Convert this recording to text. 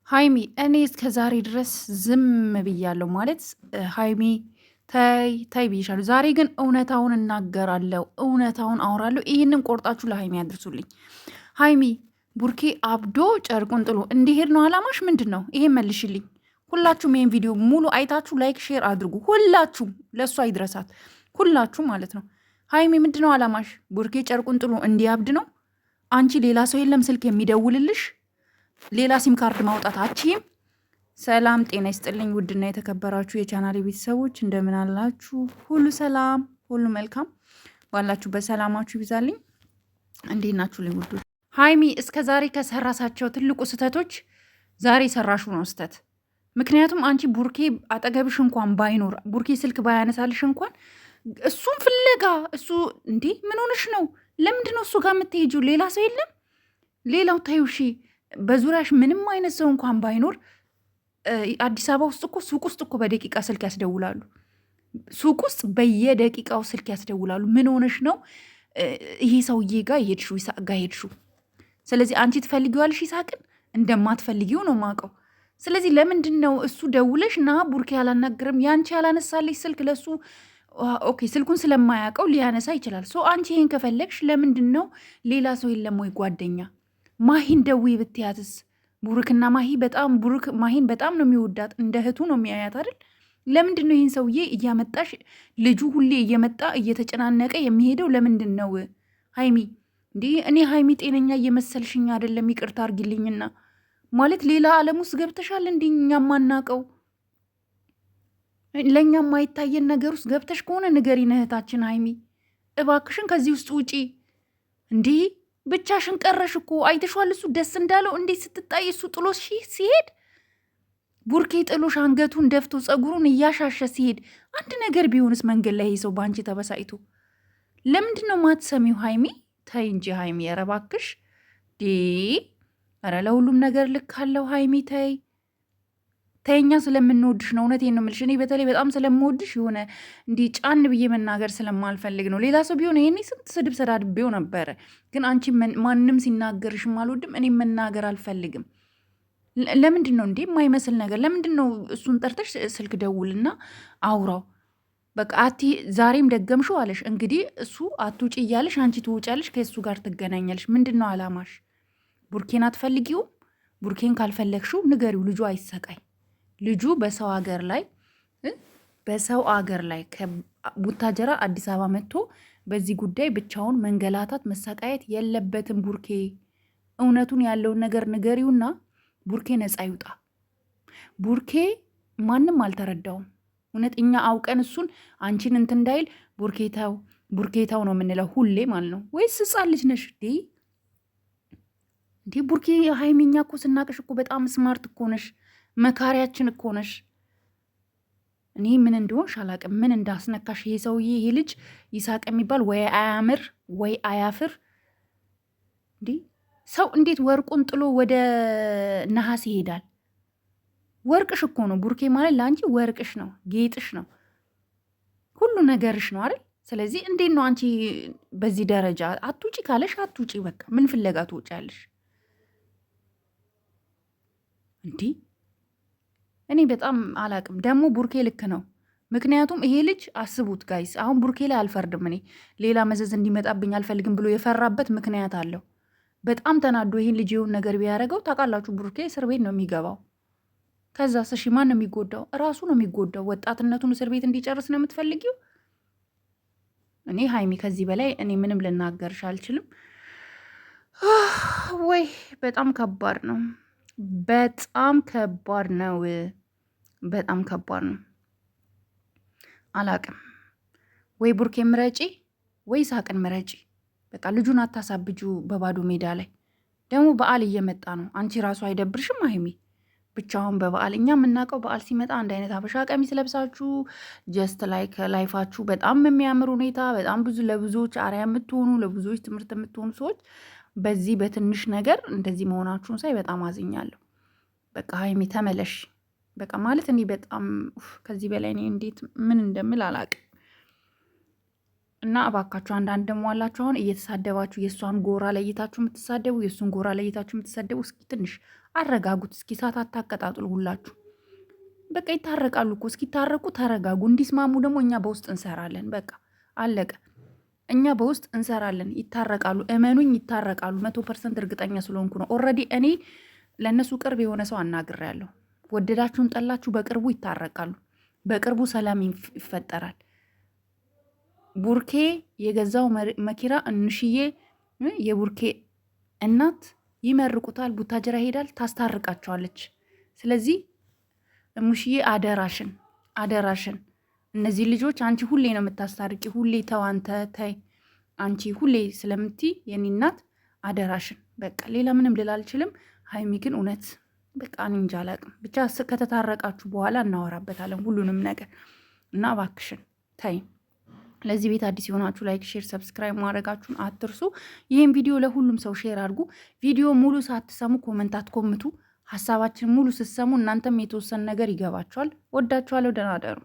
ሀይሚ እኔ እስከ ዛሬ ድረስ ዝም ብያለሁ። ማለት ሀይሚ ተይ ተይ ብዬሻለሁ። ዛሬ ግን እውነታውን እናገራለሁ፣ እውነታውን አወራለሁ። ይህንን ቆርጣችሁ ለሀይሚ ያድርሱልኝ። ሀይሚ ቡርኬ አብዶ ጨርቁን ጥሎ እንዲሄድ ነው አላማሽ? ምንድን ነው? ይሄን መልሽልኝ። ሁላችሁም ይህን ቪዲዮ ሙሉ አይታችሁ ላይክ፣ ሼር አድርጉ። ሁላችሁም ለእሷ ይድረሳት፣ ሁላችሁ ማለት ነው። ሀይሚ ምንድን ነው አላማሽ? ቡርኬ ጨርቁን ጥሎ እንዲያብድ ነው? አንቺ ሌላ ሰው የለም ስልክ የሚደውልልሽ? ሌላ ሲም ካርድ ማውጣት አችም። ሰላም ጤና ይስጥልኝ። ውድና የተከበራችሁ የቻናሌ ቤተሰቦች እንደምን አላችሁ? ሁሉ ሰላም፣ ሁሉ መልካም። ባላችሁበት ሰላማችሁ ይብዛልኝ። እንዴት ናችሁ ልኝ ውዶች? ሀይሚ እስከ ዛሬ ከሰራሳቸው ትልቁ ስህተቶች ዛሬ ሰራሹ ነው ስህተት። ምክንያቱም አንቺ ቡርኬ አጠገብሽ እንኳን ባይኖር፣ ቡርኬ ስልክ ባያነሳልሽ እንኳን እሱን ፍለጋ እሱ እንዴ ምን ሆነሽ ነው? ለምንድን ነው እሱ ጋር የምትሄጂው? ሌላ ሰው የለም? ሌላው ታዩሺ በዙሪያሽ ምንም አይነት ሰው እንኳን ባይኖር አዲስ አበባ ውስጥ እኮ ሱቅ ውስጥ እኮ በደቂቃ ስልክ ያስደውላሉ። ሱቅ ውስጥ በየደቂቃው ስልክ ያስደውላሉ። ምን ሆነሽ ነው ይሄ ሰውዬ ጋር ሄድሹ? ይሳቅ ጋር ሄድሹ? ስለዚህ አንቺ ትፈልጊዋለሽ ይሳቅን፣ እንደማትፈልጊው ነው ማውቀው። ስለዚህ ለምንድን ነው እሱ ደውለሽ ና ቡርኬ ያላናግርም ያንቺ ያላነሳልሽ ስልክ ለሱ ኦኬ፣ ስልኩን ስለማያውቀው ሊያነሳ ይችላል። ሶ አንቺ ይሄን ከፈለግሽ ለምንድን ነው ሌላ ሰው የለም ወይ ጓደኛ? ማሂን ደውዪ ብትያትስ? ቡሩክና ማሂ በጣም ቡሩክ ማሂን በጣም ነው የሚወዳት፣ እንደ እህቱ ነው የሚያያት አይደል? ለምንድን ነው ይህን ሰውዬ እያመጣሽ ልጁ ሁሌ እየመጣ እየተጨናነቀ የሚሄደው? ለምንድን ነው ሀይሚ? እንዲህ እኔ ሀይሚ ጤነኛ እየመሰልሽኝ አይደለም፣ ይቅርታ አርጊልኝና ማለት ሌላ ዓለም ውስጥ ገብተሻል። እንዲህ እኛ ማናቀው ለእኛ የማይታየን ነገር ውስጥ ገብተሽ ከሆነ ንገሪን እህታችን ሀይሚ፣ እባክሽን ከዚህ ውስጥ ውጪ። እንዲህ ብቻሽን ቀረሽ እኮ አይተሽዋል። እሱ ደስ እንዳለው እንዴት ስትጣይ እሱ ጥሎሽ ሲሄድ፣ ቡርኬ ጥሎሽ አንገቱን ደፍቶ ፀጉሩን እያሻሸ ሲሄድ፣ አንድ ነገር ቢሆንስ መንገድ ላይ ሰው በአንቺ ተበሳይቶ ለምንድን ነው ማትሰሚው? ሀይሚ ተይ እንጂ ሀይሚ፣ ኧረ እባክሽ ዴ፣ ኧረ ለሁሉም ነገር ልክ አለው ሀይሚ ተይ ተኛ። ስለምንወድሽ ነው፣ እውነቴን ነው የምልሽ። እኔ በተለይ በጣም ስለምወድሽ የሆነ እንዲህ ጫን ብዬ መናገር ስለማልፈልግ ነው። ሌላ ሰው ቢሆን ይሄኔ ስንት ስድብ ሰዳድቤው ነበረ። ግን አንቺ ማንም ሲናገርሽም አልወድም፣ እኔም መናገር አልፈልግም። ለምንድን ነው እንዴ የማይመስል ነገር? ለምንድን ነው እሱን ጠርተሽ ስልክ ደውልና አውራው? በቃ ዛሬም ደገምሽው አለሽ። እንግዲህ እሱ አትውጪ እያለሽ አንቺ ትውጫለሽ፣ ከእሱ ጋር ትገናኛለሽ። ምንድን ነው አላማሽ? ቡርኬን አትፈልጊውም? ቡርኬን ካልፈለግሽው ንገሪው፣ ልጁ አይሰቃይ። ልጁ በሰው አገር ላይ ከቡታጀራ አዲስ አበባ መጥቶ በዚህ ጉዳይ ብቻውን መንገላታት መሰቃየት የለበትም። ቡርኬ እውነቱን ያለውን ነገር ንገሪውና ቡርኬ ነፃ ይውጣ። ቡርኬ ማንም አልተረዳውም። እውነት እኛ አውቀን እሱን አንቺን እንትን እንዳይል ቡርኬታው ነው የምንለው ሁሌ ማለት ነው። ወይስ ሕፃን ልጅ ነሽ እንዴ? ቡርኬ ሀይሚኛ እኮ ስናቅሽ እኮ በጣም ስማርት እኮ ነሽ፣ መካሪያችን እኮ ነሽ። እኔ ምን እንደሆንሽ አላቅም፣ ምን እንዳስነካሽ። ይሄ ሰውዬ ይሄ ልጅ ይሳቅ የሚባል ወይ አያምር ወይ አያፍር። እንዲህ ሰው እንዴት ወርቁን ጥሎ ወደ ነሐስ ይሄዳል? ወርቅሽ እኮ ነው ቡርኬ ማለት ለአንቺ ወርቅሽ ነው፣ ጌጥሽ ነው፣ ሁሉ ነገርሽ ነው አይደል? ስለዚህ እንዴት ነው አንቺ በዚህ ደረጃ? አትውጪ ካለሽ አትውጪ፣ በቃ ምን ፍለጋ ትውጫለሽ እንዲህ? እኔ በጣም አላቅም። ደግሞ ቡርኬ ልክ ነው። ምክንያቱም ይሄ ልጅ አስቡት ጋይስ፣ አሁን ቡርኬ ላይ አልፈርድም እኔ፣ ሌላ መዘዝ እንዲመጣብኝ አልፈልግም ብሎ የፈራበት ምክንያት አለው። በጣም ተናዶ ይህን ልጅ የሆን ነገር ቢያደርገው ታውቃላችሁ፣ ቡርኬ እስር ቤት ነው የሚገባው። ከዛ ስሺ ማን ነው የሚጎዳው? እራሱ ነው የሚጎዳው። ወጣትነቱን እስር ቤት እንዲጨርስ ነው የምትፈልጊው? እኔ ሀይሚ ከዚህ በላይ እኔ ምንም ልናገርሽ አልችልም። ወይ በጣም ከባድ ነው፣ በጣም ከባድ ነው፣ በጣም ከባድ ነው። አላቅም። ወይ ቡርኬ ምረጪ ወይ ሳቅን ምረጪ። በቃ ልጁን አታሳብጁ በባዶ ሜዳ ላይ። ደግሞ በዓል እየመጣ ነው። አንቺ ራሱ አይደብርሽም ሀይሚ? ብቻውን በበዓል እኛ የምናውቀው በዓል ሲመጣ አንድ አይነት ሀበሻ ቀሚስ ለብሳችሁ ጀስት ላይክ ላይፋችሁ በጣም የሚያምር ሁኔታ፣ በጣም ብዙ ለብዙዎች አርአያ የምትሆኑ ለብዙዎች ትምህርት የምትሆኑ ሰዎች በዚህ በትንሽ ነገር እንደዚህ መሆናችሁን ሳይ በጣም አዝኛለሁ። በቃ ሀይሚ ተመለሽ። በቃ ማለት እኔ በጣም ከዚህ በላይ እኔ እንዴት ምን እንደምል አላቅም። እና እባካችሁ አንዳንድ ደግሞ አላችሁ አሁን እየተሳደባችሁ የእሷን ጎራ ለይታችሁ የምትሳደቡ፣ የእሱን ጎራ ለይታችሁ የምትሳደቡ፣ እስኪ ትንሽ አረጋጉት እስኪ። እሳት አታቀጣጥሉ ሁላችሁ። በቃ ይታረቃሉ እኮ እስኪታረቁ ተረጋጉ። እንዲስማሙ ደግሞ እኛ በውስጥ እንሰራለን። በቃ አለቀ። እኛ በውስጥ እንሰራለን። ይታረቃሉ፣ እመኑኝ ይታረቃሉ። 100% እርግጠኛ ስለሆንኩ ነው። ኦልሬዲ እኔ ለእነሱ ቅርብ የሆነ ሰው አናግሬያለሁ። ወደዳችሁን ጠላችሁ በቅርቡ ይታረቃሉ። በቅርቡ ሰላም ይፈጠራል። ቡርኬ የገዛው መኪና እንሽዬ የቡርኬ እናት ይመርቁታል። ቡታጅራ ሄዳል፣ ታስታርቃቸዋለች። ስለዚህ እሙሽዬ አደራሽን አደራሽን እነዚህ ልጆች አንቺ ሁሌ ነው የምታስታርቂ። ሁሌ ተው አንተ ተይ አንቺ ሁሌ ስለምትይ የኔ እናት አደራሽን። በቃ ሌላ ምንም ልል አልችልም። ሀይሚ ግን እውነት በቃ እኔ እንጃ አላቅም። ብቻ ከተታረቃችሁ በኋላ እናወራበታለን ሁሉንም ነገር እና እባክሽን ተይ። ለዚህ ቤት አዲስ የሆናችሁ ላይክ፣ ሼር፣ ሰብስክራይብ ማድረጋችሁን አትርሱ። ይህን ቪዲዮ ለሁሉም ሰው ሼር አድርጉ። ቪዲዮ ሙሉ ሳትሰሙ ኮመንት አትኮምቱ። ሀሳባችን ሙሉ ስትሰሙ እናንተም የተወሰነ ነገር ይገባችኋል። ወዳችኋለሁ። ደህና እደሩ።